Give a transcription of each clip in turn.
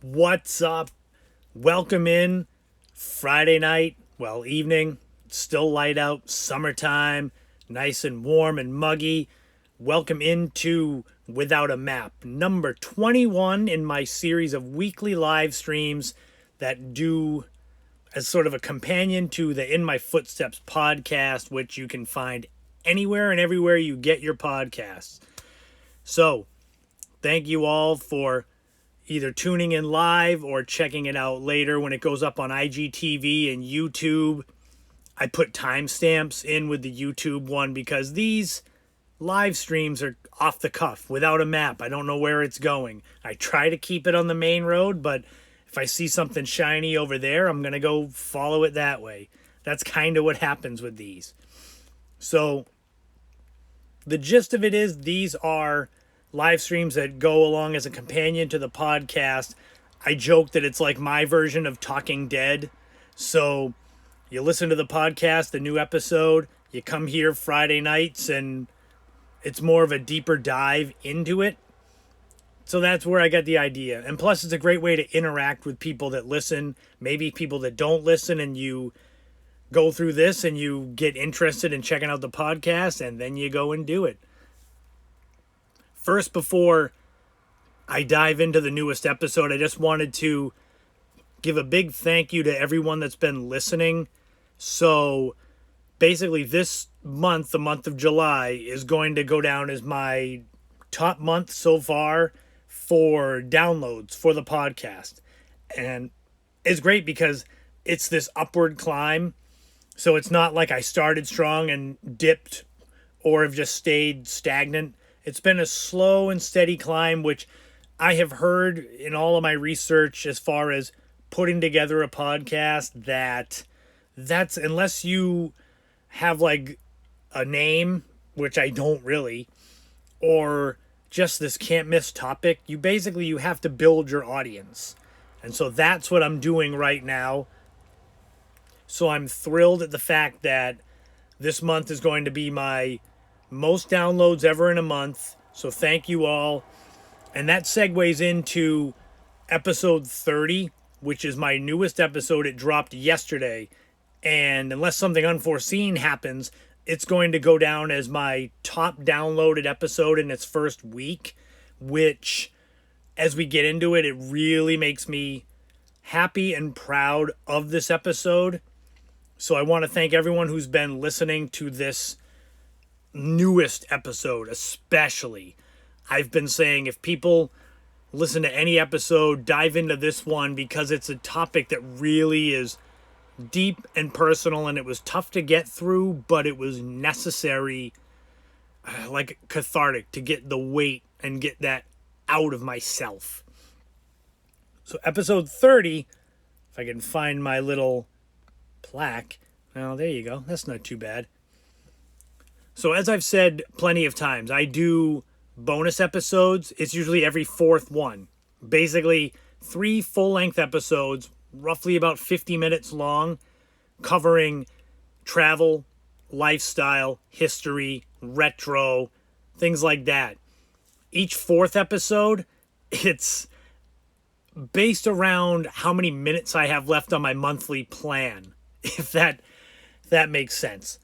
What's up? Welcome in. Friday night, evening. It's still light out, summertime, nice and warm and muggy. Welcome into Without a Map, number 21 in my series of weekly live streams that do as sort of a companion to the In My Footsteps podcast, which you can find anywhere and everywhere you get your podcasts. So, thank you all for either tuning in live or checking it out later when it goes up on IGTV and YouTube. I put timestamps in with the YouTube one because these live streams are off the cuff, without a map. I don't know where it's going. I try to keep it on the main road, but if I see something shiny over there, I'm going to go follow it that way. That's kind of what happens with these. So the gist of it is these are live streams that go along as a companion to the podcast. I joke that it's like my version of Talking Dead. So you listen to the podcast, the new episode, you come here Friday nights, and it's more of a deeper dive into it. So that's where I got the idea. And plus, it's a great way to interact with people that listen, maybe people that don't listen, and you go through this and you get interested in checking out the podcast, and then you go and do it. First, before I dive into the newest episode, I just wanted to give a big thank you to everyone that's been listening. So basically this month, the month of July, is going to go down as my top month so far for downloads for the podcast. And it's great because it's this upward climb. So it's not like I started strong and dipped or have just stayed stagnant. It's been a slow and steady climb, which I have heard in all of my research as far as putting together a podcast that's unless you have like a name, which I don't really, or just this can't miss topic, you have to build your audience. And so that's what I'm doing right now. So I'm thrilled at the fact that this month is going to be my most downloads ever in a month. So thank you all. And that segues into episode 30, which is my newest episode. It dropped yesterday. And unless something unforeseen happens, it's going to go down as my top downloaded episode in its first week, which, as we get into it, it really makes me happy and proud of this episode. So I want to thank everyone who's been listening to this newest episode, especially. I've been saying if people listen to any episode, dive into this one because it's a topic that really is deep and personal, and it was tough to get through, but it was necessary, like cathartic, to get the weight and get that out of myself. So episode 30, if I can find my little plaque. Oh, there you go. That's not too bad. So as I've said plenty of times, I do bonus episodes. It's usually every fourth one. Basically, 3 full-length episodes, roughly about 50 minutes long, covering travel, lifestyle, history, retro, things like that. Each fourth episode, it's based around how many minutes I have left on my monthly plan, if that makes sense.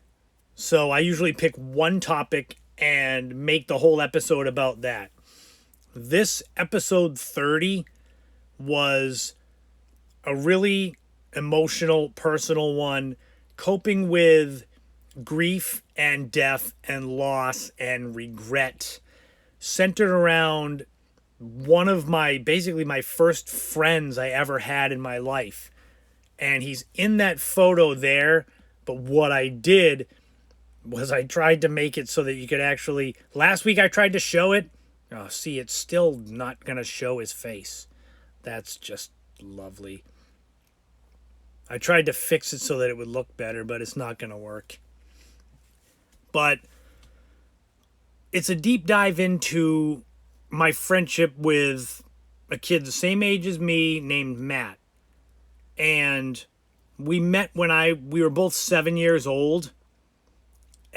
So I usually pick one topic and make the whole episode about that. This episode 30 was a really emotional, personal one, coping with grief and death and loss and regret, centered around one of my first friends I ever had in my life. And he's in that photo there, but what I did was I tried to make it so that you could actually... Last week I tried to show it. Oh, see, it's still not going to show his face. That's just lovely. I tried to fix it so that it would look better, but it's not going to work. But it's a deep dive into my friendship with a kid the same age as me named Matt. And we met when we were both 7 years old.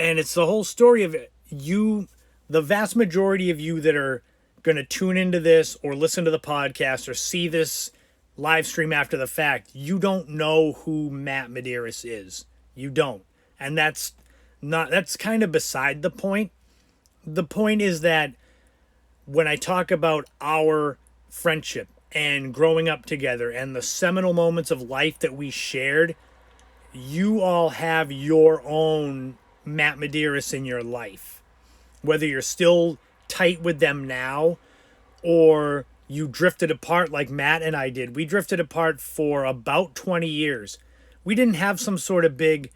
And it's the whole story of you, the vast majority of you that are going to tune into this or listen to the podcast or see this live stream after the fact, you don't know who Matt Medeiros is. You don't. And that's kind of beside the point. The point is that when I talk about our friendship and growing up together and the seminal moments of life that we shared, you all have your own Matt Medeiros in your life. Whether you're still tight with them now or you drifted apart like Matt and I did. We drifted apart for about 20 years. We didn't have some sort of big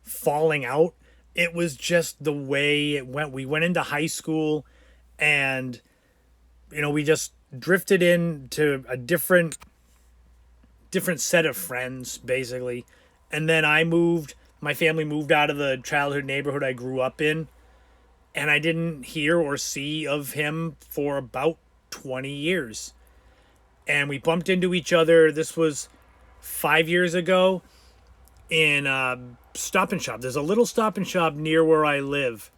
falling out. It was just the way it went. We went into high school and, we just drifted into a different set of friends, basically. And then my family moved out of the childhood neighborhood I grew up in. And I didn't hear or see of him for about 20 years. And we bumped into each other. This was 5 years ago in a Stop and Shop. There's a little Stop and Shop near where I live.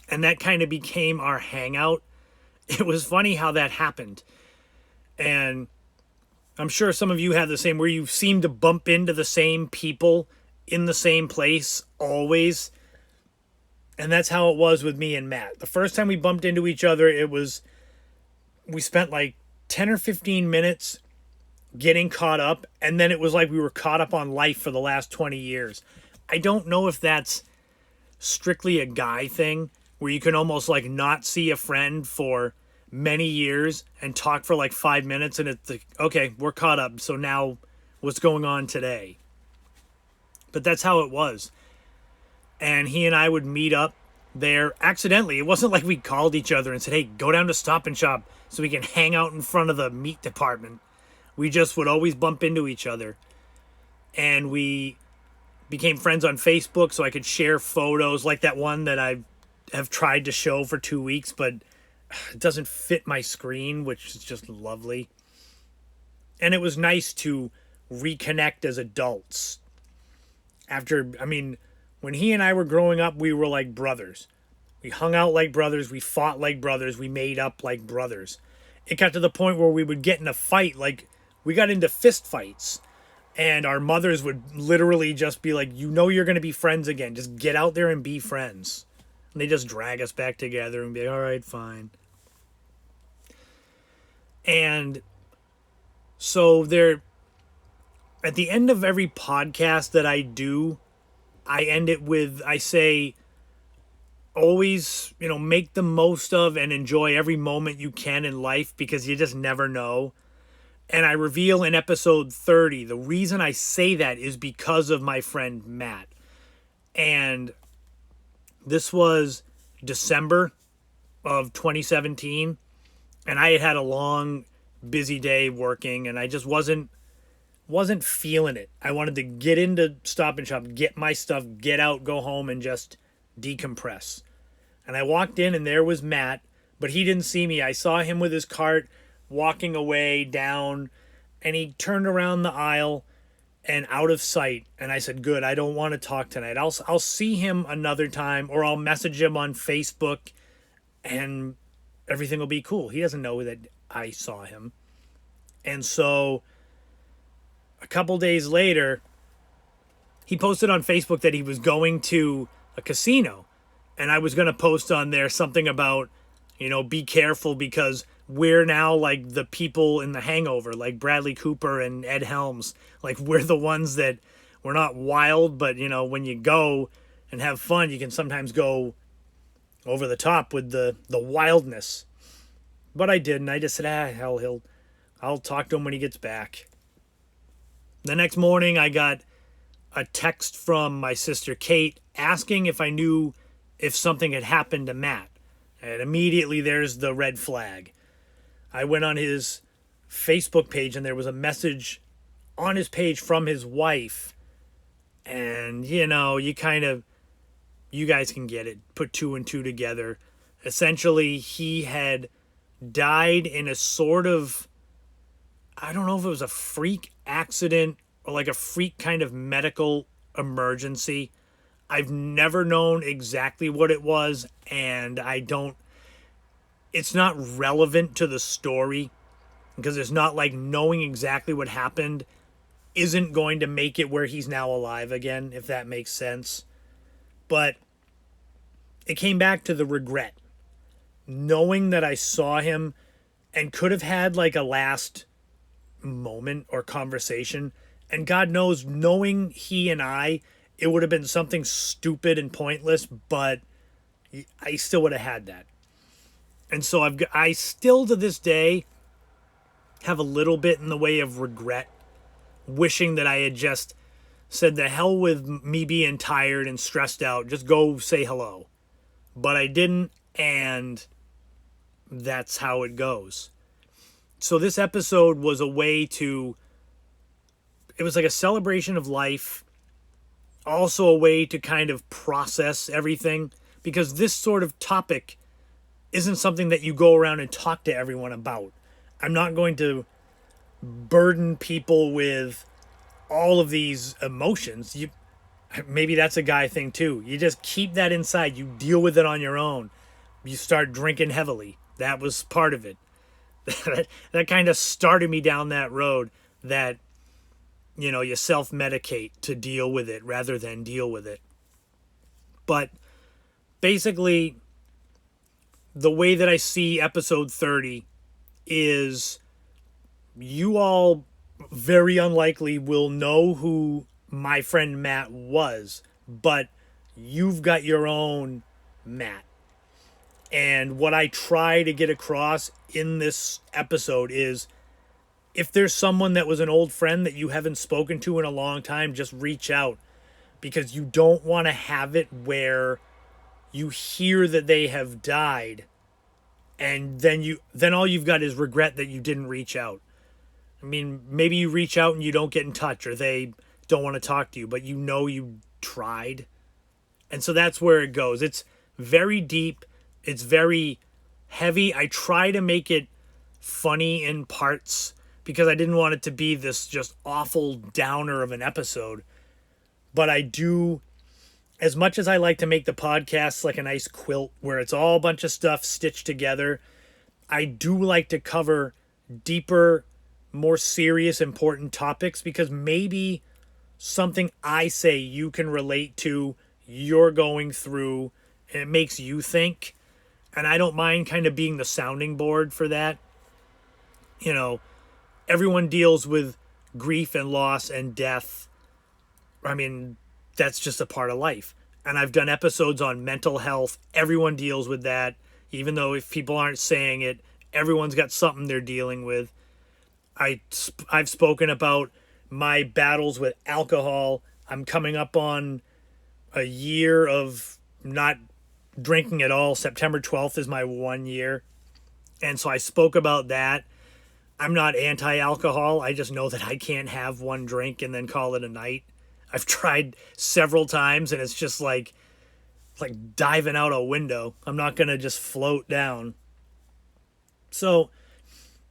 And that kind of became our hangout. It was funny how that happened. And I'm sure some of you have the same, where you seem to bump into the same people in the same place always. And that's how it was with me and Matt. The first time we bumped into each other, we spent like 10 or 15 minutes getting caught up. And then it was like we were caught up on life for the last 20 years. I don't know if that's strictly a guy thing, where you can almost like not see a friend for many years and talk for like 5 minutes. And it's like, okay, we're caught up. So now what's going on today? But that's how it was. And he and I would meet up there accidentally. It wasn't like we called each other and said, hey, go down to Stop and Shop so we can hang out in front of the meat department. We just would always bump into each other. And we became friends on Facebook so I could share photos like that one that I have tried to show for 2 weeks, but it doesn't fit my screen, which is just lovely. And it was nice to reconnect as adults. When he and I were growing up, we were like brothers. We hung out like brothers. We fought like brothers. We made up like brothers. It got to the point where we would get in a fight. Like, we got into fist fights. And our mothers would literally just be like, you're going to be friends again. Just get out there and be friends. And they just drag us back together and be like, all right, fine. And so at the end of every podcast that I do, I end it with, I say, always, make the most of and enjoy every moment you can in life, because you just never know. And I reveal in episode 30, the reason I say that is because of my friend Matt. And this was December of 2017. And I had a long, busy day working, and I just wasn't feeling it. I wanted to get into Stop and Shop, get my stuff, get out, go home, and just decompress. And I walked in, and there was Matt, but he didn't see me. I saw him with his cart walking away down, and he turned around the aisle and out of sight. And I said, good, I don't want to talk tonight. I'll see him another time, or I'll message him on Facebook, and everything will be cool. He doesn't know that I saw him. And so a couple days later, he posted on Facebook that he was going to a casino. And I was going to post on there something about, be careful, because we're now like the people in The Hangover, like Bradley Cooper and Ed Helms. Like, we're the ones that, we're not wild, but, when you go and have fun, you can sometimes go over the top with the wildness. But I didn't. I just said, hell, I'll talk to him when he gets back. The next morning, I got a text from my sister Kate asking if I knew if something had happened to Matt. And immediately there's the red flag. I went on his Facebook page, and there was a message on his page from his wife. And, you guys can get it. Put two and two together. Essentially, he had died in a sort of, I don't know if it was a freak accident or like a freak kind of medical emergency. I've never known exactly what it was, and it's not relevant to the story, because it's not like knowing exactly what happened isn't going to make it where he's now alive again, if that makes sense. But it came back to the regret. Knowing that I saw him and could have had like a last moment or conversation. And God knows, knowing he and it would have been something stupid and pointless, but I still would have had that. And so I still to this day have a little bit in the way of regret, wishing that I had just said the hell with me being tired and stressed out, just go say hello. But I didn't, and that's how it goes. So this episode was a way to, it was like a celebration of life, also a way to kind of process everything, because this sort of topic isn't something that you go around and talk to everyone about. I'm not going to burden people with all of these emotions. Maybe that's a guy thing too. You just keep that inside. You deal with it on your own. You start drinking heavily. That was part of it. that kind of started me down that road that, you self-medicate to deal with it rather than deal with it. But basically, the way that I see episode 30 is you all very unlikely will know who my friend Matt was, but you've got your own Matt. And what I try to get across in this episode is, if there's someone that was an old friend that you haven't spoken to in a long time, just reach out, because you don't want to have it where you hear that they have died and then all you've got is regret that you didn't reach out. I mean, maybe you reach out and you don't get in touch, or they don't want to talk to you, but you tried. And so that's where it goes. It's very deep. It's very heavy. I try to make it funny in parts because I didn't want it to be this just awful downer of an episode. But I do, as much as I like to make the podcast like a nice quilt where it's all a bunch of stuff stitched together, I do like to cover deeper, more serious, important topics, because maybe something I say you can relate to, you're going through, and it makes you think. And I don't mind kind of being the sounding board for that. Everyone deals with grief and loss and death. I mean, that's just a part of life. And I've done episodes on mental health. Everyone deals with that. Even though if people aren't saying it, everyone's got something they're dealing with. I've spoken about my battles with alcohol. I'm coming up on a year of not drinking at all. September 12th is my 1 year. And so I spoke about that. I'm not anti-alcohol. I just know that I can't have one drink and then call it a night. I've tried several times and it's just like diving out a window. I'm not going to just float down. So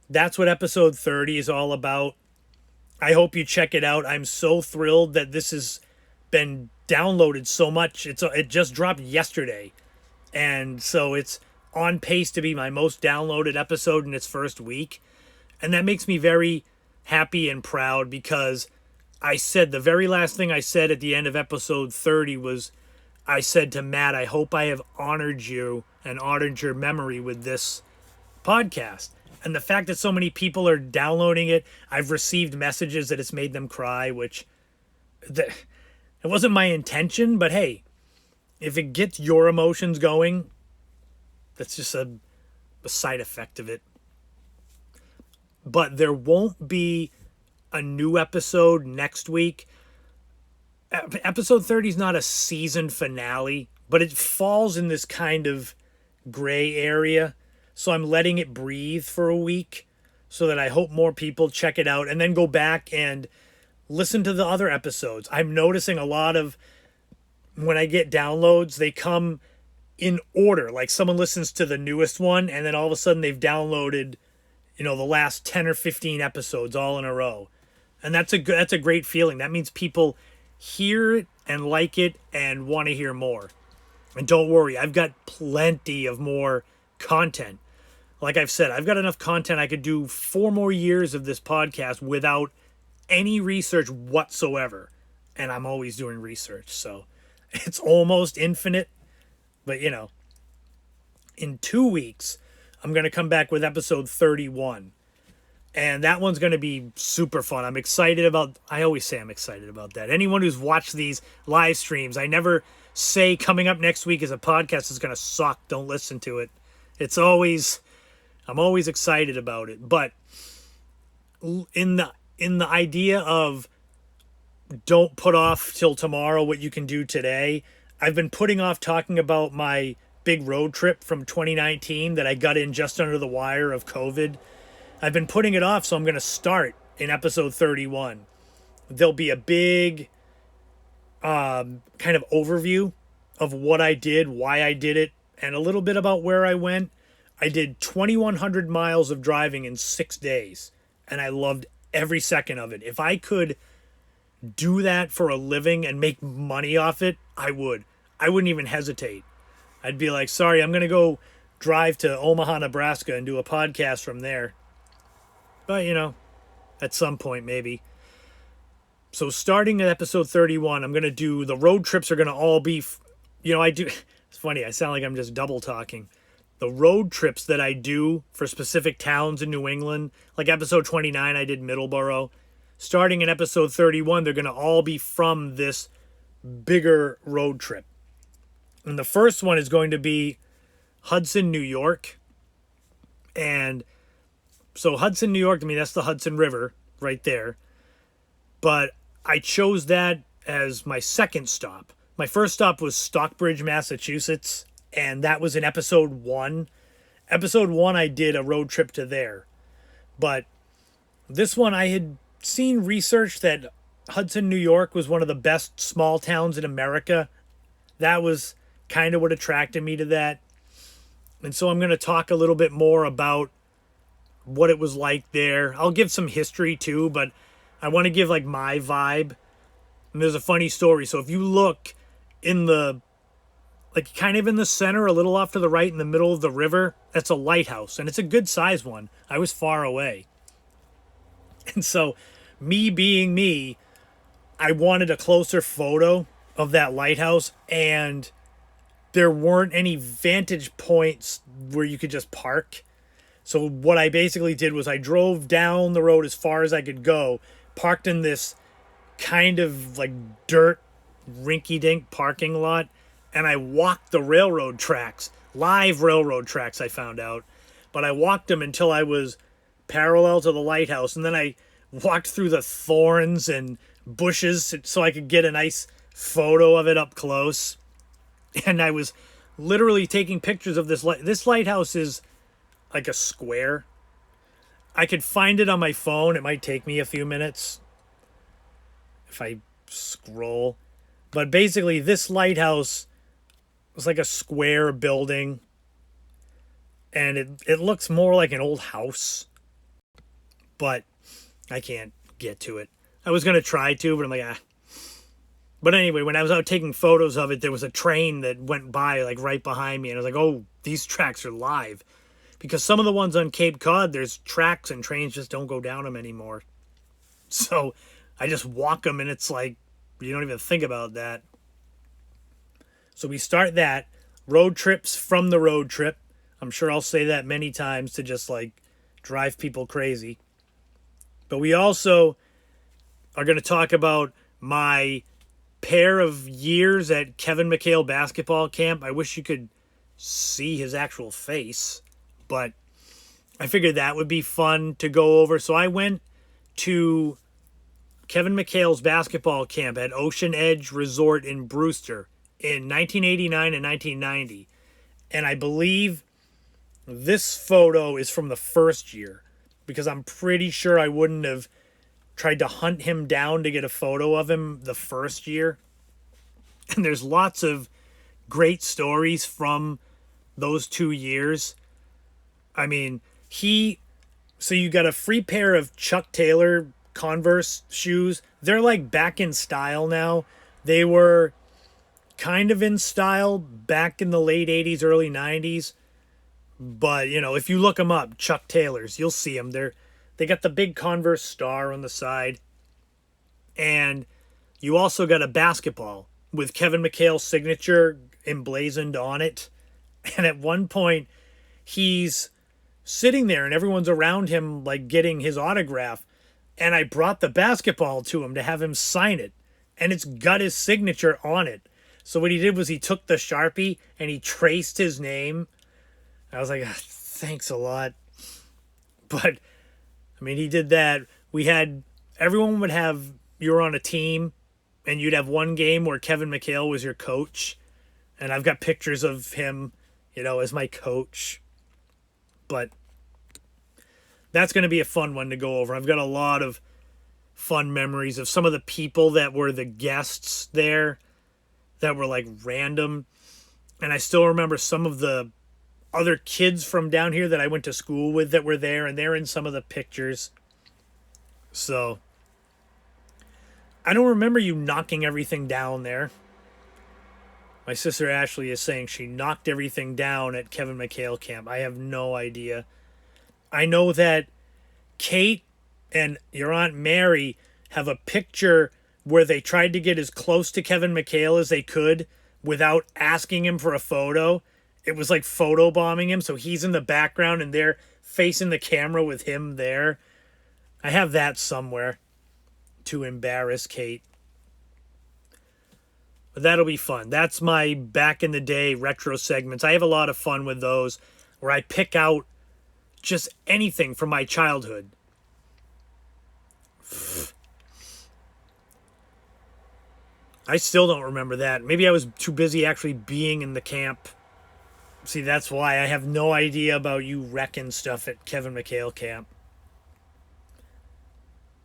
that's what episode 30 is all about. I hope you check it out. I'm so thrilled that this has been downloaded so much. It just dropped yesterday. And so it's on pace to be my most downloaded episode in its first week. And that makes me very happy and proud, because I said, the very last thing I said at the end of episode 30 was, I said to Matt, I hope I have honored you and honored your memory with this podcast. And the fact that so many people are downloading it, I've received messages that it's made them cry, which it wasn't my intention, but hey, if it gets your emotions going, that's just a side effect of it. But there won't be a new episode next week. Episode 30 is not a season finale, but it falls in this kind of gray area. So I'm letting it breathe for a week so that I hope more people check it out and then go back and listen to the other episodes. I'm noticing a lot of, when I get downloads, they come in order. Like someone listens to the newest one and then all of a sudden they've downloaded, the last 10 or 15 episodes all in a row. And that's a great feeling. That means people hear it and like it and want to hear more. And don't worry, I've got plenty of more content. like I've said, I've got enough content. I could do 4 more years of this podcast without any research whatsoever. And I'm always doing research. So it's almost infinite. But, you know, in 2 weeks, I'm going to come back with episode 31. And that one's going to be super fun. I'm excited about, I always say I'm excited about that. Anyone who's watched these live streams, I never say coming up next week is a podcast is going to suck. Don't listen to it. It's always, I'm always excited about it. But in the idea of don't put off till tomorrow what you can do today, I've been putting off talking about my big road trip from 2019 that I got in just under the wire of COVID. I've been putting it off, so I'm going to start in episode 31. There'll be a big kind of overview of what I did, why I did it, and a little bit about where I went. I did 2,100 miles of driving in 6 days, and I loved every second of it. If I could do that for a living and make money off it, I would. I wouldn't even hesitate. I'd be like, sorry, I'm going to go drive to Omaha, Nebraska and do a podcast from there. But, you know, at some point, maybe. So starting at episode 31, I'm going to do, the road trips are going to all be, you know, I do, it's funny, I sound like I'm just double talking. The road trips that I do for specific towns in New England, like episode 29, I did Middleborough. Starting in episode 31, they're going to all be from this bigger road trip. And the first one is going to be Hudson, New York. And so Hudson, New York, I mean, that's the Hudson River right there. But I chose that as my second stop. My first stop was Stockbridge, Massachusetts, and that was in episode 1. Episode 1, I did a road trip to there. But this one, I had seen research that Hudson, New York was one of the best small towns in America. That was kind of what attracted me to that. And so I'm going to talk a little bit more about what it was like there. I'll give some history too, but I want to give like my vibe. And there's a funny story. So if you look in the, like kind of in the center, a little off to the right in the middle of the river, that's a lighthouse. And it's a good size one. I was far away. And so me being me, I wanted a closer photo of that lighthouse, and there weren't any vantage points where you could just park. So what I basically did was I drove down the road as far as I could go, parked in this kind of like dirt rinky-dink parking lot, and I walked the railroad tracks, live railroad tracks I found out. But I walked them until I was parallel to the lighthouse, and then I walked through the thorns and bushes so I could get a nice photo of it up close. And I was literally taking pictures of this this lighthouse is like a square. I could find it on my phone. It might take me a few minutes if I scroll. But basically this lighthouse was like a square building, and it looks more like an old house. But I can't get to it. I was going to try to, but I'm like, ah. But anyway, when I was out taking photos of it, there was a train that went by like right behind me. And I was like, oh, these tracks are live. Because some of the ones on Cape Cod, there's tracks and trains just don't go down them anymore. So I just walk them, and it's like, you don't even think about that. So we start that. Road trips from the road trip. I'm sure I'll say that many times to just like drive people crazy. But we also are going to talk about my pair of years at Kevin McHale basketball camp. I wish you could see his actual face, but I figured that would be fun to go over. So I went to Kevin McHale's basketball camp at Ocean Edge Resort in Brewster in 1989 and 1990. And I believe this photo is from the first year, because I'm pretty sure I wouldn't have tried to hunt him down to get a photo of him the first year. And there's lots of great stories from those 2 years. I mean, so you got a free pair of Chuck Taylor Converse shoes. They're like back in style now. They were kind of in style back in the late 80s, early 90s. But, if you look them up, Chuck Taylors, you'll see them. They got the big Converse star on the side. And you also got a basketball with Kevin McHale's signature emblazoned on it. And at one point, he's sitting there and everyone's around him, like getting his autograph. And I brought the basketball to him to have him sign it. And it's got his signature on it. So what he did was he took the Sharpie and he traced his name. I was like, thanks a lot. But, I mean, he did that. Everyone would have, you were on a team and you'd have one game where Kevin McHale was your coach. And I've got pictures of him, as my coach. But that's going to be a fun one to go over. I've got a lot of fun memories of some of the people that were the guests there that were like random. And I still remember some of the other kids from down here that I went to school with that were there, and they're in some of the pictures. So I don't remember you knocking everything down there. My sister Ashley is saying she knocked everything down at Kevin McHale camp. I have no idea. I know that Kate and your Aunt Mary have a picture where they tried to get as close to Kevin McHale as they could without asking him for a photo. It was like photobombing him, so he's in the background and they're facing the camera with him there. I have that somewhere to embarrass Kate. But that'll be fun. That's my back in the day retro segments. I have a lot of fun with those where I pick out just anything from my childhood. I still don't remember that. Maybe I was too busy actually being in the camp. See, that's why I have no idea about you wrecking stuff at Kevin McHale camp.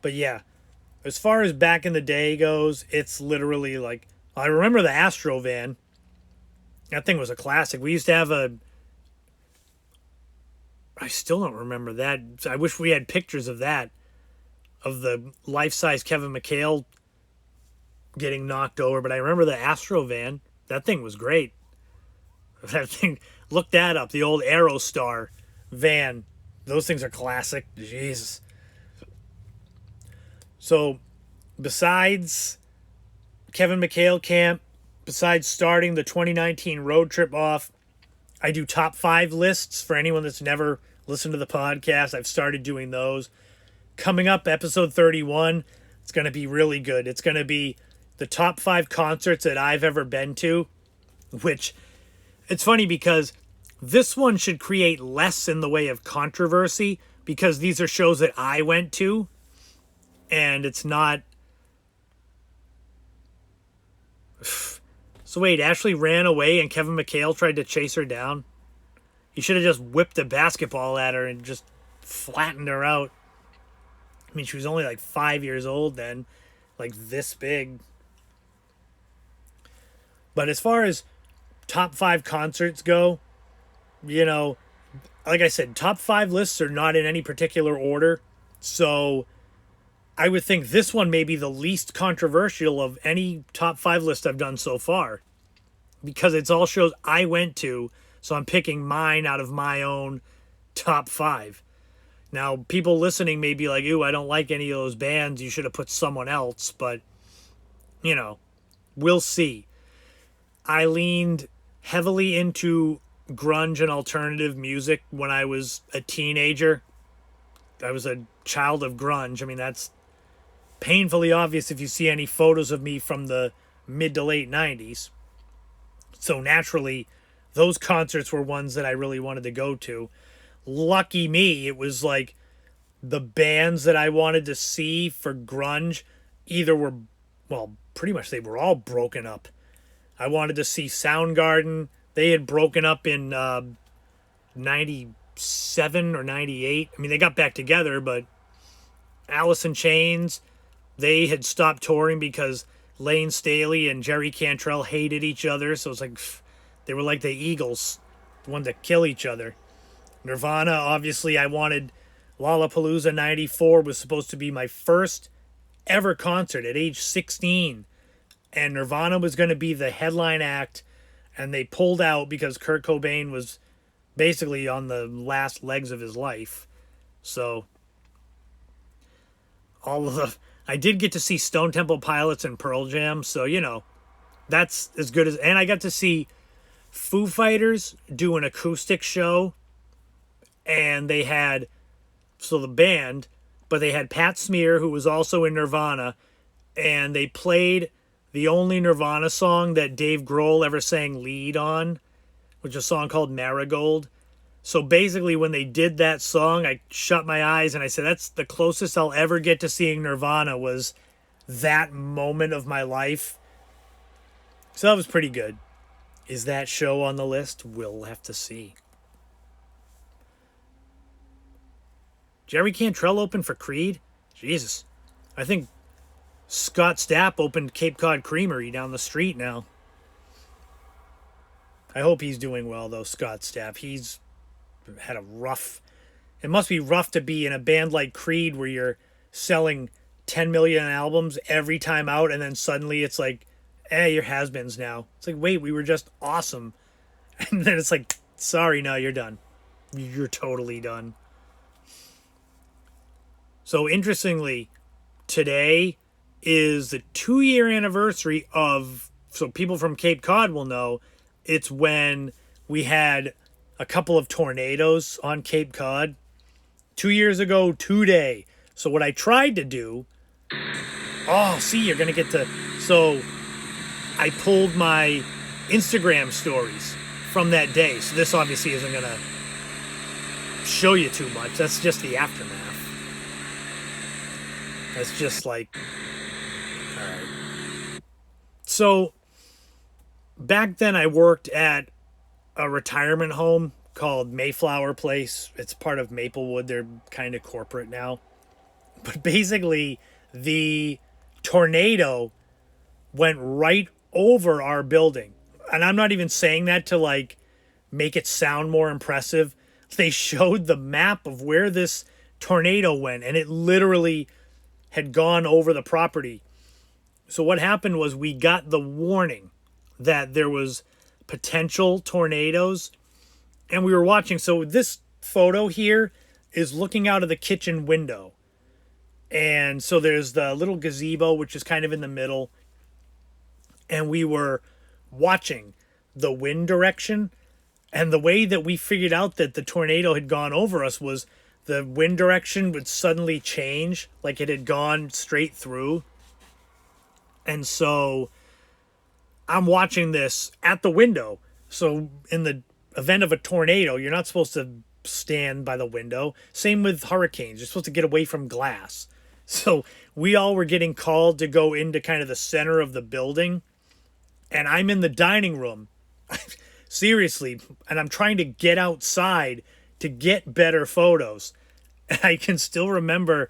But yeah, as far as back in the day goes, it's literally like, I remember the Astro van. That thing was a classic. We used to have I still don't remember that. I wish we had pictures of that. Of the life-size Kevin McHale getting knocked over. But I remember the Astro van. That thing was great. That thing, look that up. The old Aerostar van. Those things are classic. Jesus. So, besides Kevin McHale camp, besides starting the 2019 road trip off, I do top 5 lists for anyone that's never listened to the podcast. I've started doing those. Coming up, episode 31, it's going to be really good. It's going to be the top 5 concerts that I've ever been to, which it's funny because this one should create less in the way of controversy because these are shows that I went to and it's not. So wait, Ashley ran away and Kevin McHale tried to chase her down? He should have just whipped a basketball at her and just flattened her out. I mean, she was only like 5 years old then, like this big. But as far as top 5 concerts go, like I said, top 5 lists are not in any particular order. So I would think this one may be the least controversial of any top 5 list I've done so far. Because it's all shows I went to, so I'm picking mine out of my own top 5. Now, people listening may be like, ooh, I don't like any of those bands. You should have put someone else. But, we'll see. I leaned heavily into grunge and alternative music when I was a teenager. I was a child of grunge. I mean, that's painfully obvious if you see any photos of me from the mid to late 90s. So naturally, those concerts were ones that I really wanted to go to. Lucky me, it was like the bands that I wanted to see for grunge either were, pretty much they were all broken up. I wanted to see Soundgarden. They had broken up in 97 or 98. I mean, they got back together, but Alice in Chains, they had stopped touring because Lane Staley and Jerry Cantrell hated each other. So it's like, they were like the Eagles, wanted to kill each other. Nirvana, obviously, I wanted Lollapalooza 94 was supposed to be my first ever concert at age 16. And Nirvana was going to be the headline act. And they pulled out because Kurt Cobain was basically on the last legs of his life. So I did get to see Stone Temple Pilots and Pearl Jam, so that's as good as. And I got to see Foo Fighters do an acoustic show, and they had the band, but they had Pat Smear, who was also in Nirvana, and they played the only Nirvana song that Dave Grohl ever sang lead on, which is a song called Marigold. So basically, when they did that song, I shut my eyes and I said, that's the closest I'll ever get to seeing Nirvana, was that moment of my life. So that was pretty good. Is that show on the list? We'll have to see. Jerry Cantrell opened for Creed? Jesus. I think Scott Stapp opened Cape Cod Creamery down the street now. I hope he's doing well, though, Scott Stapp. He's had a rough. It must be rough to be in a band like Creed where you're selling 10 million albums every time out, and then suddenly it's like, you're has-beens now. It's like, wait, we were just awesome. And then it's like, sorry, no, you're done. You're totally done. So interestingly, today is the 2-year anniversary of, so people from Cape Cod will know, it's when we had a couple of tornadoes on Cape Cod 2 years ago today. So what I tried to do, you're going to get to, so I pulled my Instagram stories from that day. So this obviously isn't going to show you too much. That's just the aftermath. That's just like, all right. So back then I worked at a retirement home called Mayflower Place. It's part of Maplewood. They're kind of corporate now. But basically, the tornado went right over our building. And I'm not even saying that to like make it sound more impressive. They showed the map of where this tornado went, and it literally had gone over the property. So what happened was we got the warning that there was potential tornadoes, and we were watching. So this photo here is looking out of the kitchen window, and so there's the little gazebo, which is kind of in the middle, and we were watching the wind direction. And the way that we figured out that the tornado had gone over us was the wind direction would suddenly change, like it had gone straight through. And so I'm watching this at the window. So in the event of a tornado, you're not supposed to stand by the window. Same with hurricanes. You're supposed to get away from glass. So we all were getting called to go into kind of the center of the building. And I'm in the dining room. Seriously. And I'm trying to get outside to get better photos. And I can still remember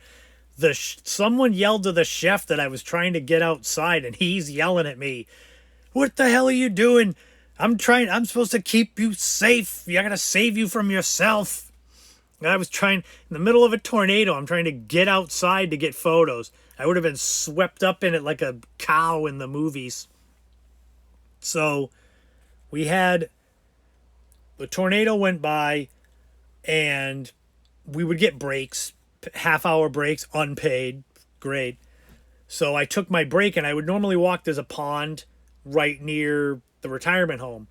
someone yelled to the chef that I was trying to get outside, and he's yelling at me, "What the hell are you doing? I'm supposed to keep you safe. I gotta save you from yourself." And I was trying, in the middle of a tornado, I'm trying to get outside to get photos. I would have been swept up in it like a cow in the movies. So the tornado went by, and we would get breaks, half-hour breaks, unpaid. Great. So I took my break, and I would normally walk, there's a pond right near the retirement home.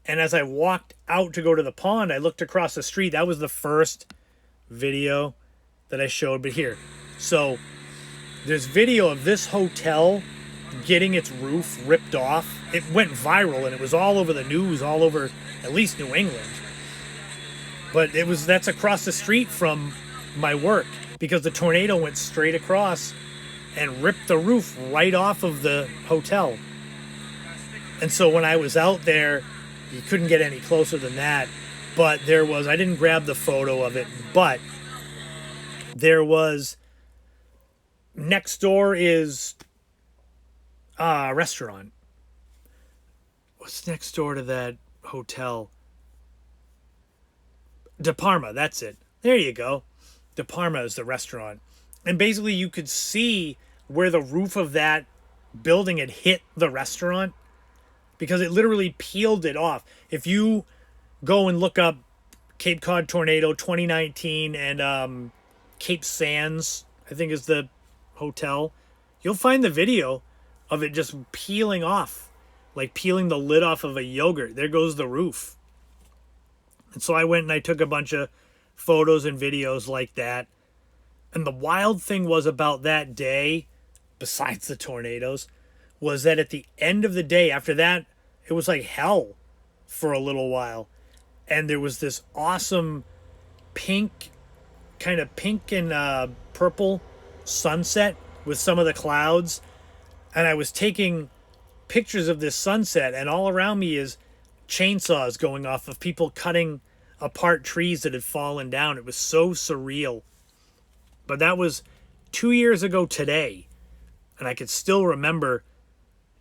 And as I walked out to go to the pond, I looked across the street. That was the first video that I showed. But here, so there's video of this hotel getting its roof ripped off. It went viral, and it was all over the news, all over at least New England. But that's across the street from my work, because the tornado went straight across and ripped the roof right off of the hotel. And so when I was out there, you couldn't get any closer than that. But I didn't grab the photo of it, but there was, next door is a restaurant. What's next door to that hotel? De Parma, that's it. There you go. De Parma is the restaurant. And basically you could see where the roof of that building had hit the restaurant, because it literally peeled it off. If you go and look up Cape Cod Tornado 2019 and Cape Sands, I think is the hotel. You'll find the video of it just peeling off, like peeling the lid off of a yogurt. There goes the roof. And so I went and I took a bunch of photos and videos like that. And the wild thing was about that day, besides the tornadoes, was that at the end of the day, after that, it was like hell for a little while. And there was this awesome pink, kind of pink and purple sunset with some of the clouds. And I was taking pictures of this sunset, and all around me is chainsaws going off of people cutting apart trees that had fallen down. It was so surreal. But that was 2 years ago today. And I could still remember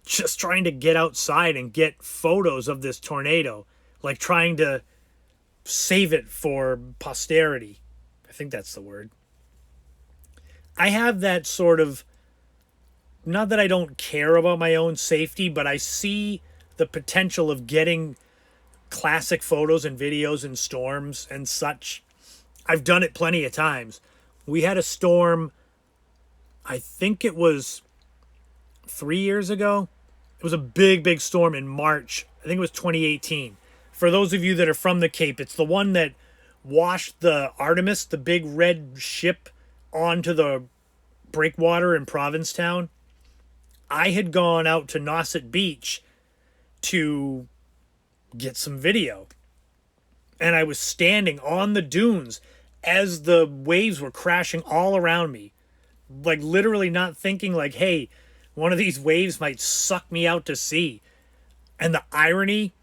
just trying to get outside and get photos of this tornado, like trying to save it for posterity. I think that's the word. I have that sort of, not that I don't care about my own safety, but I see the potential of getting classic photos and videos in storms and such. I've done it plenty of times. We had a storm, I think it was 3 years ago. It was a big, big storm in March. I think it was 2018. For those of you that are from the Cape, it's the one that washed the Artemis, the big red ship, onto the breakwater in Provincetown. I had gone out to Nauset Beach to get some video. And I was standing on the dunes as the waves were crashing all around me. Like literally not thinking like, hey, one of these waves might suck me out to sea. And the irony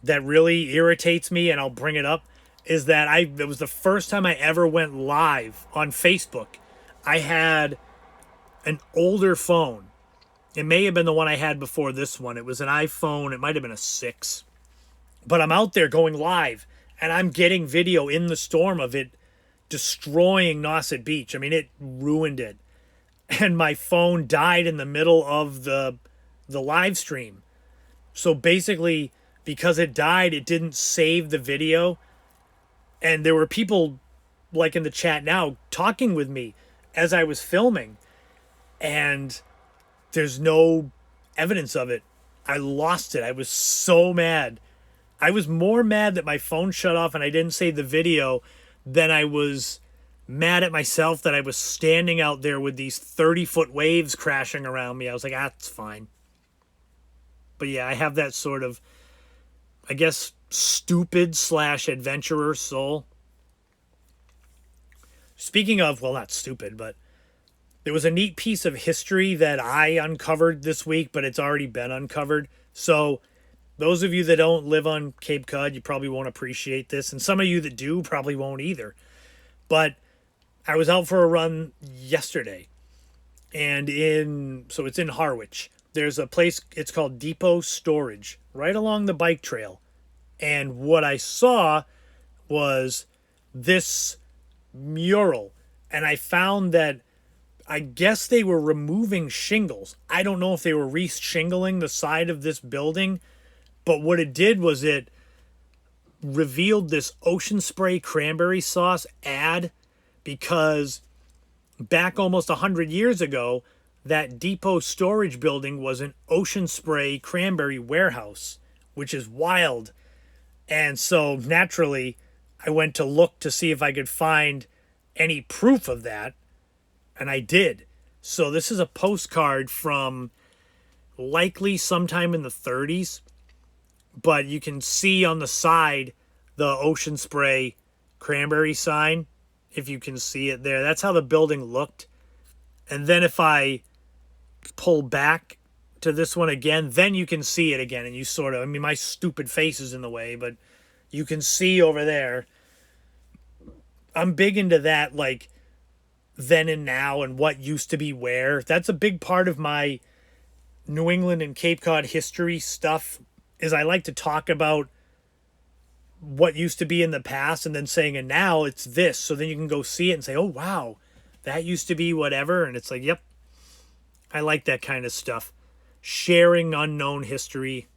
that really irritates me, and I'll bring it up, is that it was the first time I ever went live on Facebook. I had an older phone. It may have been the one I had before this one. It was an iPhone. It might have been a 6. But I'm out there going live, and I'm getting video in the storm of it destroying Nauset Beach. I mean, it ruined it. And my phone died in the middle of the live stream. So basically, because it died, it didn't save the video. And there were people, like in the chat now, talking with me as I was filming. And there's no evidence of it. I lost it. I was so mad. I was more mad that my phone shut off and I didn't save the video than I was mad at myself that I was standing out there with these 30-foot waves crashing around me. I was like, it's fine. But yeah, I have that sort of, I guess, stupid / adventurer soul. Speaking of, well, not stupid, but there was a neat piece of history that I uncovered this week, but it's already been uncovered. So those of you that don't live on Cape Cod, you probably won't appreciate this. And some of you that do probably won't either. But I was out for a run yesterday. And so it's in Harwich. There's a place, it's called Depot Storage, right along the bike trail. And what I saw was this mural. And I found that I guess they were removing shingles. I don't know if they were re-shingling the side of this building, but what it did was it revealed this Ocean Spray cranberry sauce ad, because back almost 100 years ago, that Depot Storage building was an Ocean Spray cranberry warehouse, which is wild. And so naturally, I went to look to see if I could find any proof of that. And I did. So this is a postcard from likely sometime in the 30s. But you can see on the side the Ocean Spray cranberry sign, if you can see it there. That's how the building looked. And then if I pull back to this one again, then you can see it again. And you sort of, I mean, my stupid face is in the way, but you can see over there. I'm big into that, like, then and now and what used to be where. That's a big part of my New England and Cape Cod history stuff, is I like to talk about what used to be in the past and then saying, and now it's this. So then you can go see it and say, oh, wow, that used to be whatever. And it's like, yep, I like that kind of stuff. Sharing unknown history.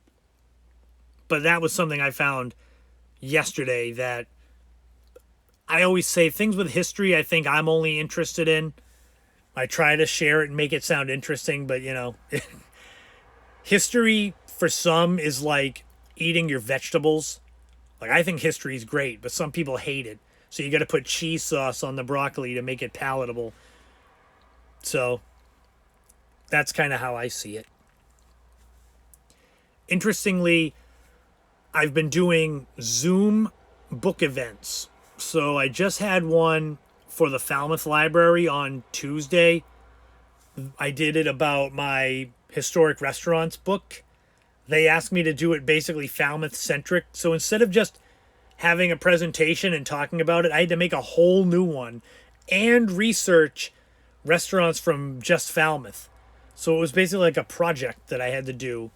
But that was something I found yesterday that I always say things with history I think I'm only interested in. I try to share it and make it sound interesting, but history for some is like eating your vegetables. Like, I think history is great, but some people hate it. So you got to put cheese sauce on the broccoli to make it palatable. So that's kind of how I see it. Interestingly, I've been doing Zoom book events. So I just had one for the Falmouth Library on Tuesday. I did it about my historic restaurants book. They asked me to do it basically Falmouth centric. So instead of just having a presentation and talking about it, I had to make a whole new one and research restaurants from just Falmouth. So it was basically like a project that I had to do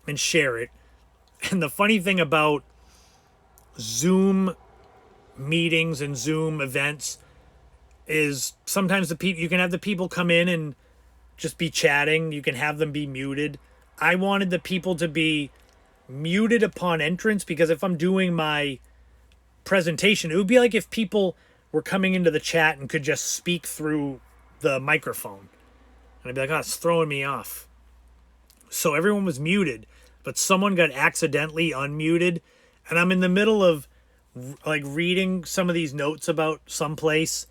and share it. And the funny thing about Zoom meetings and Zoom events is sometimes you can have the people come in and just be chatting. You can have them be muted. I wanted the people to be muted upon entrance, because if I'm doing my presentation, it would be like if people were coming into the chat and could just speak through the microphone. And I'd be like, oh, it's throwing me off. So everyone was muted, but someone got accidentally unmuted. And I'm in the middle of like reading some of these notes about someplace.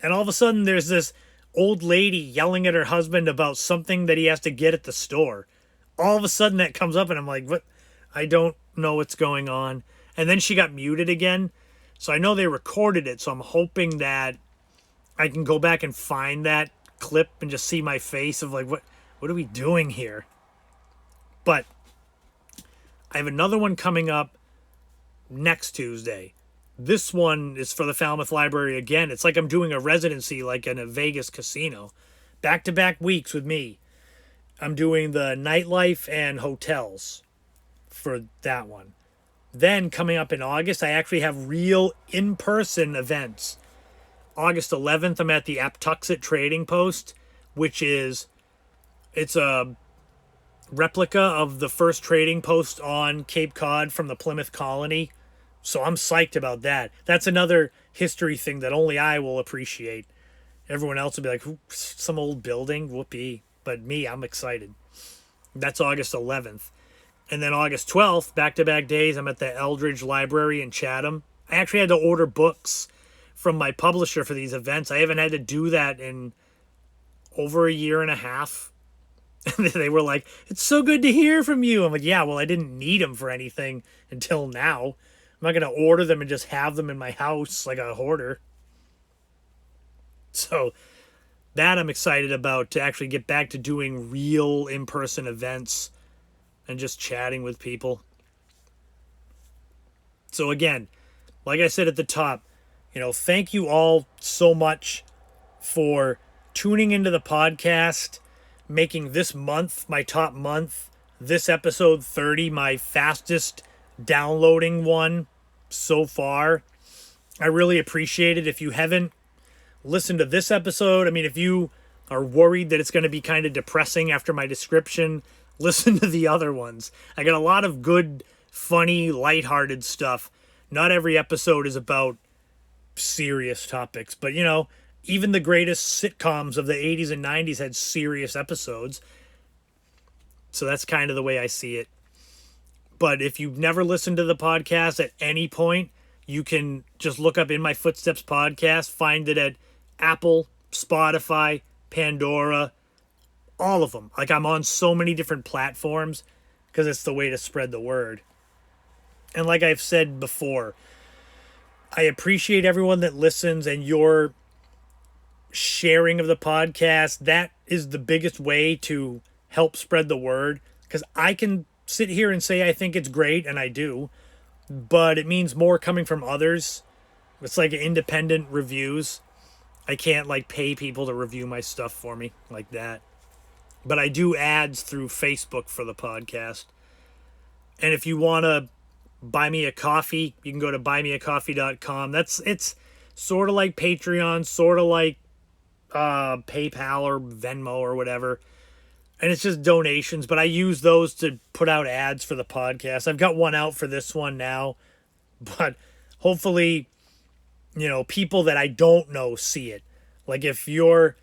And all of a sudden there's this old lady yelling at her husband about something that he has to get at the store. All of a sudden that comes up and I'm like, what? I don't know what's going on. And then she got muted again. So I know they recorded it. So I'm hoping that I can go back and find that clip and just see my face of like, what are we doing here? But I have another one coming up next Tuesday. This one is for the Falmouth Library again. It's like I'm doing a residency like in a Vegas casino. Back-to-back weeks with me. I'm doing the nightlife and hotels for that one. Then coming up in August, I actually have real in-person events. August 11th, I'm at the Aptuxet Trading Post, which it's a replica of the first trading post on Cape Cod from the Plymouth colony. So I'm psyched about that. That's another history thing that only I will appreciate. Everyone else will be like, some old building, whoopee. But me, I'm excited. That's August 11th. And then August 12th, back-to-back days, I'm at the Eldridge Library in Chatham. I actually had to order books from my publisher for these events. I haven't had to do that in over a year and a half. And they were like, it's so good to hear from you. I'm like, yeah, well, I didn't need them for anything until now. I'm not going to order them and just have them in my house like a hoarder. So that I'm excited about, to actually get back to doing real in-person events and just chatting with people. So again, like I said at the top, thank you all so much for tuning into the podcast, making this month my top month, this episode 30 my fastest downloading one so far. I really appreciate it. If you haven't listened to this episode, if you are worried that it's going to be kind of depressing after my description, listen to the other ones. I got a lot of good, funny, lighthearted stuff. Not every episode is about serious topics, but even the greatest sitcoms of the 80s and 90s had serious episodes. So that's kind of the way I see it. But if you've never listened to the podcast at any point, you can just look up In My Footsteps podcast, find it at Apple, Spotify, Pandora, all of them. Like, I'm on so many different platforms because it's the way to spread the word. And like I've said before, I appreciate everyone that listens and your sharing of the podcast. That is the biggest way to help spread the word, because I can sit here and say I think it's great, and I do, but it means more coming from others. It's like independent reviews. I can't pay people to review my stuff for me like that. But I do ads through Facebook for the podcast. And if you want to buy me a coffee, you can go to buymeacoffee.com. It's sort of like Patreon, sort of like PayPal or Venmo or whatever. And it's just donations, but I use those to put out ads for the podcast. I've got one out for this one now, but hopefully people that I don't know see it. Like if you're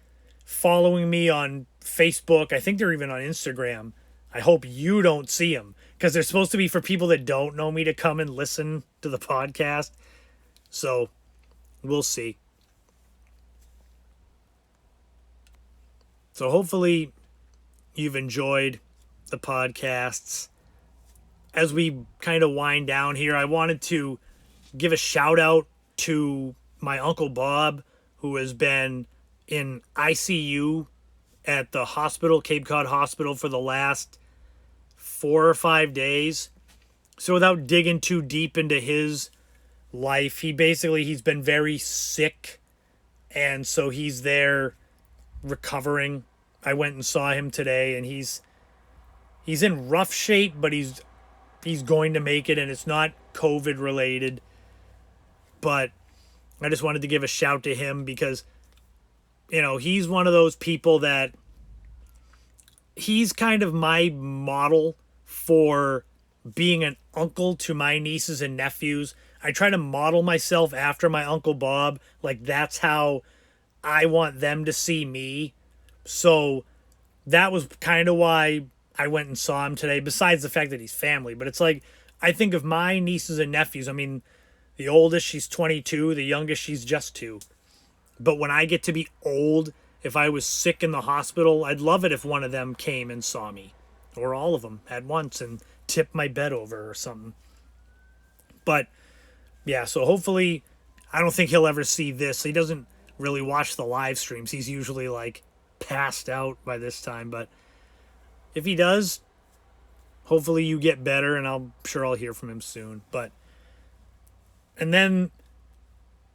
following me on Facebook, I think they're even on Instagram. I hope you don't see them because they're supposed to be for people that don't know me to come and listen to the podcast. So we'll see. So hopefully you've enjoyed the podcasts. As we kind of wind down here, I wanted to give a shout out to my Uncle Bob, who has been in ICU at the hospital, Cape Cod Hospital, for the last 4 or 5 days. So without digging too deep into his life, he's been very sick, and so he's there recovering. I went and saw him today, and he's in rough shape, but he's going to make it, and it's not COVID related. But I just wanted to give a shout to him because, he's one of those people that he's kind of my model for being an uncle to my nieces and nephews. I try to model myself after my Uncle Bob. Like, that's how I want them to see me. So that was kind of why I went and saw him today, besides the fact that he's family. But it's like, I think of my nieces and nephews. I mean, the oldest, she's 22. The youngest, she's just 2. But when I get to be old, if I was sick in the hospital, I'd love it if one of them came and saw me. Or all of them at once and tipped my bed over or something. But, yeah, so hopefully, I don't think he'll ever see this. He doesn't really watch the live streams. He's usually, like, passed out by this time. But if he does, hopefully you get better, and I'm sure I'll hear from him soon. And then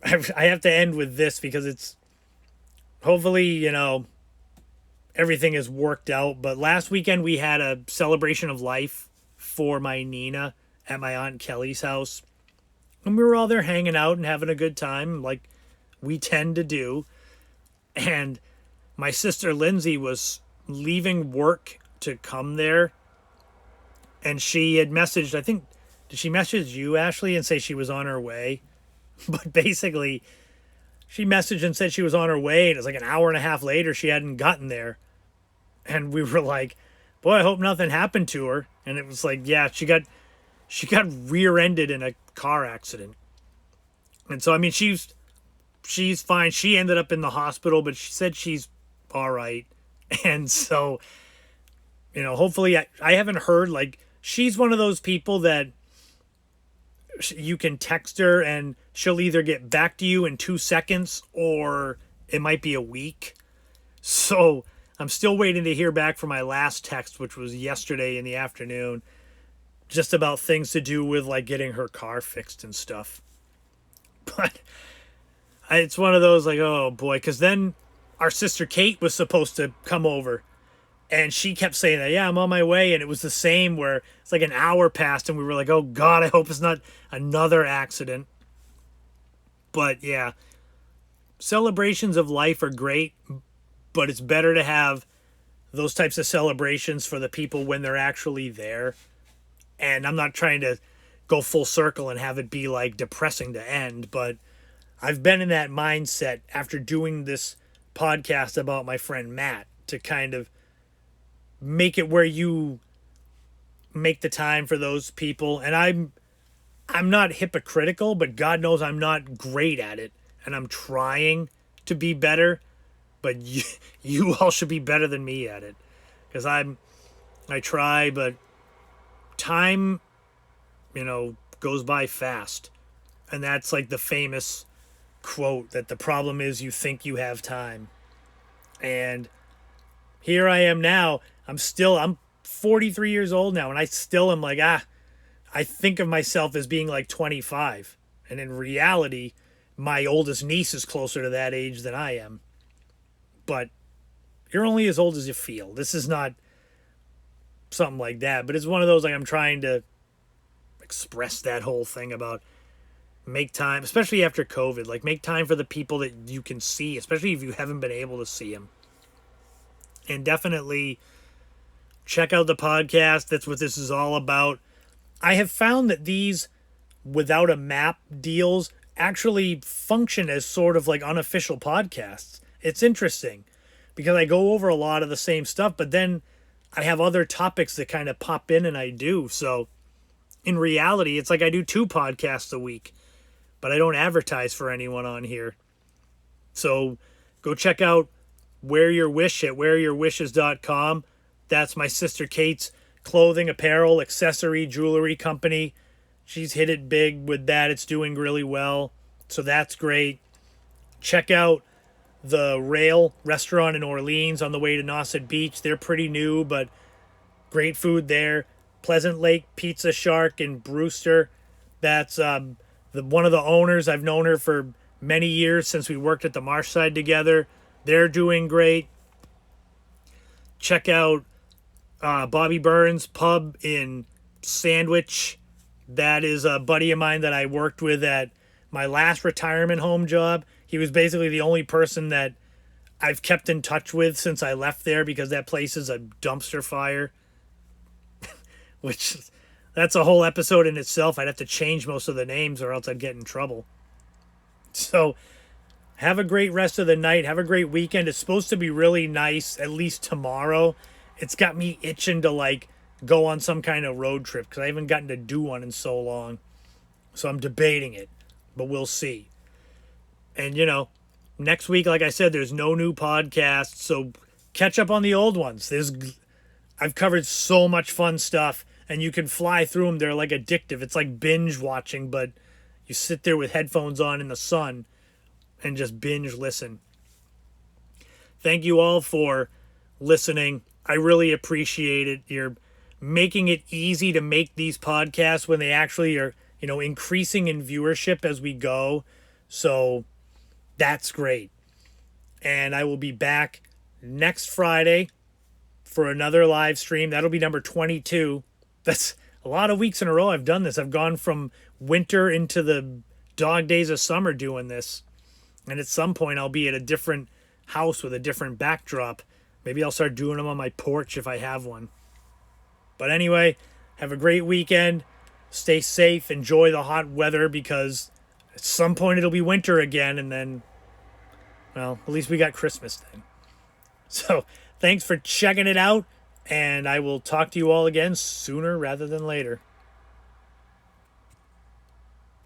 I have to end with this because it's hopefully, everything is worked out. But last weekend we had a celebration of life for my Nina at my Aunt Kelly's house. And we were all there hanging out and having a good time like we tend to do. And my sister Lindsay was leaving work to come there. And she had messaged, I think, did she message you, Ashley, and say she was on her way? But basically, she messaged and said she was on her way, and it was like an hour and a half later she hadn't gotten there. And we were like, boy, I hope nothing happened to her. And it was like, yeah, she got rear-ended in a car accident. And so, I mean, she's fine. She ended up in the hospital, but she said she's all right. And so, hopefully, I haven't heard, like, she's one of those people that you can text her and she'll either get back to you in 2 seconds or it might be a week. So I'm still waiting to hear back from my last text, which was yesterday in the afternoon, just about things to do with like getting her car fixed and stuff. But it's one of those like, oh boy, because then our sister Kate was supposed to come over. And she kept saying that, yeah, I'm on my way. And it was the same where it's like an hour passed and we were like, oh, God, I hope it's not another accident. But, yeah, celebrations of life are great, but it's better to have those types of celebrations for the people when they're actually there. And I'm not trying to go full circle and have it be, like, depressing to end, but I've been in that mindset after doing this podcast about my friend Matt to kind of make it where you make the time for those people. And I'm not hypocritical, but God knows I'm not great at it. And I'm trying to be better, but you all should be better than me at it. Because I try, but time, goes by fast. And that's like the famous quote that the problem is you think you have time. And here I am now. I'm 43 years old now, and I still am like, I think of myself as being like 25. And in reality, my oldest niece is closer to that age than I am. But you're only as old as you feel. This is not something like that. But it's one of those, like, I'm trying to express that whole thing about make time, especially after COVID. Like, make time for the people that you can see, especially if you haven't been able to see them. And definitely check out the podcast. That's what this is all about. I have found that these without a map deals actually function as sort of like unofficial podcasts. It's interesting because I go over a lot of the same stuff, but then I have other topics that kind of pop in and I do. So in reality, it's like I do 2 podcasts a week, but I don't advertise for anyone on here. So go check out Wear Your Wish at wearyourwishes.com. That's my sister Kate's clothing, apparel, accessory, jewelry company. She's hit it big with that. It's doing really well. So that's great. Check out the Rail restaurant in Orleans on the way to Nauset Beach. They're pretty new, but great food there. Pleasant Lake Pizza Shark in Brewster. That's one of the owners. I've known her for many years since we worked at the Marshside together. They're doing great. Check out Bobby Burns Pub in Sandwich. That is a buddy of mine that I worked with at my last retirement home job. He was basically the only person that I've kept in touch with since I left there because that place is a dumpster fire. Which, that's a whole episode in itself. I'd have to change most of the names or else I'd get in trouble. So, have a great rest of the night. Have a great weekend. It's supposed to be really nice, at least tomorrow. It's got me itching to, like, go on some kind of road trip because I haven't gotten to do one in so long. So I'm debating it, but we'll see. And, next week, like I said, there's no new podcast, so catch up on the old ones. I've covered so much fun stuff, and you can fly through them. They're like addictive. It's like binge watching, but you sit there with headphones on in the sun and just binge listen. Thank you all for listening. I really appreciate it. You're making it easy to make these podcasts when they actually are, increasing in viewership as we go. So that's great. And I will be back next Friday for another live stream. That'll be number 22. That's a lot of weeks in a row I've done this. I've gone from winter into the dog days of summer doing this. And at some point I'll be at a different house with a different backdrop. Maybe I'll start doing them on my porch if I have one. But anyway, have a great weekend. Stay safe. Enjoy the hot weather because at some point it'll be winter again. And then, well, at least we got Christmas then. So thanks for checking it out. And I will talk to you all again sooner rather than later.